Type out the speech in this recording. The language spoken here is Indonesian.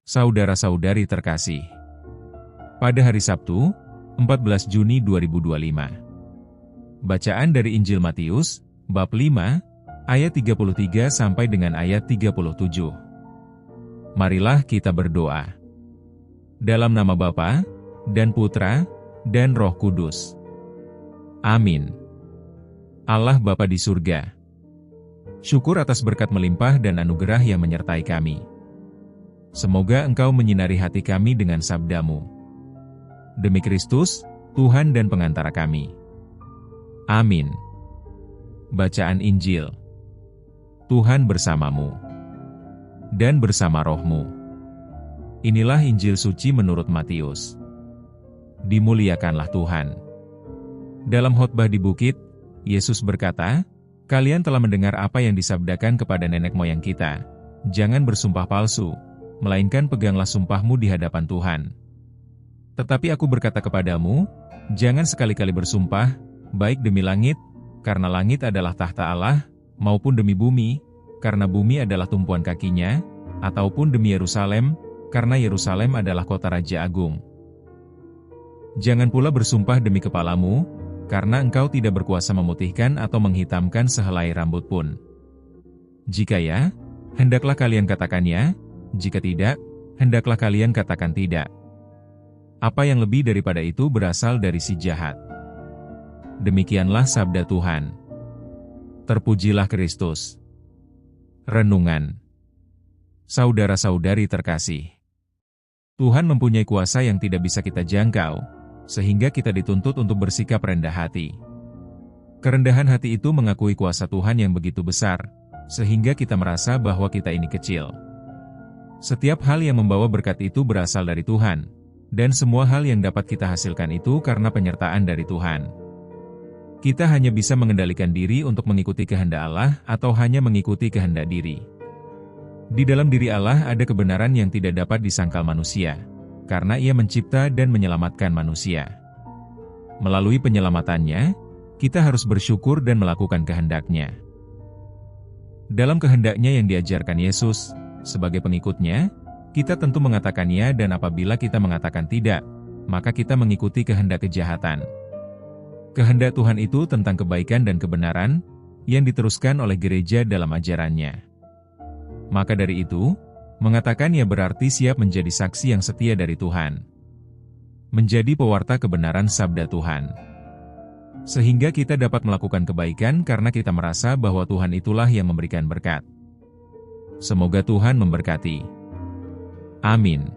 Saudara-saudari terkasih, pada hari Sabtu, 14 Juni 2025, bacaan dari Injil Matius, bab 5, ayat 33 sampai dengan ayat 37. Marilah kita berdoa. Dalam nama Bapa, dan Putra, dan Roh Kudus. Amin. Allah Bapa di surga, syukur atas berkat melimpah dan anugerah yang menyertai kami. Semoga Engkau menyinari hati kami dengan sabda-Mu. Demi Kristus, Tuhan dan pengantara kami. Amin. Bacaan Injil. Tuhan bersamamu dan bersama rohmu. Inilah Injil suci menurut Matius. Dimuliakanlah Tuhan. Dalam khotbah di bukit, Yesus berkata, "Kalian telah mendengar apa yang disabdakan kepada nenek moyang kita. Jangan bersumpah palsu, melainkan peganglah sumpahmu di hadapan Tuhan. Tetapi aku berkata kepadamu, jangan sekali-kali bersumpah, baik demi langit, karena langit adalah tahta Allah, maupun demi bumi, karena bumi adalah tumpuan kakinya, ataupun demi Yerusalem, karena Yerusalem adalah kota Raja Agung. Jangan pula bersumpah demi kepalamu, karena engkau tidak berkuasa memutihkan atau menghitamkan sehelai rambut pun. Jika ya, hendaklah kalian katakannya, jika tidak, hendaklah kalian katakan tidak. Apa yang lebih daripada itu berasal dari si jahat." Demikianlah sabda Tuhan. Terpujilah Kristus. Renungan. Saudara-saudari terkasih, Tuhan mempunyai kuasa yang tidak bisa kita jangkau, sehingga kita dituntut untuk bersikap rendah hati. Kerendahan hati itu mengakui kuasa Tuhan yang begitu besar, sehingga kita merasa bahwa kita ini kecil. Setiap hal yang membawa berkat itu berasal dari Tuhan, dan semua hal yang dapat kita hasilkan itu karena penyertaan dari Tuhan. Kita hanya bisa mengendalikan diri untuk mengikuti kehendak Allah atau hanya mengikuti kehendak diri. Di dalam diri Allah ada kebenaran yang tidak dapat disangkal manusia, karena Ia mencipta dan menyelamatkan manusia. Melalui penyelamatannya, kita harus bersyukur dan melakukan kehendak-Nya. Dalam kehendak-Nya yang diajarkan Yesus, sebagai pengikutnya, kita tentu mengatakannya, dan apabila kita mengatakan tidak, maka kita mengikuti kehendak kejahatan. Kehendak Tuhan itu tentang kebaikan dan kebenaran, yang diteruskan oleh gereja dalam ajarannya. Maka dari itu, mengatakannya berarti siap menjadi saksi yang setia dari Tuhan. Menjadi pewarta kebenaran sabda Tuhan. Sehingga kita dapat melakukan kebaikan karena kita merasa bahwa Tuhan itulah yang memberikan berkat. Semoga Tuhan memberkati. Amin.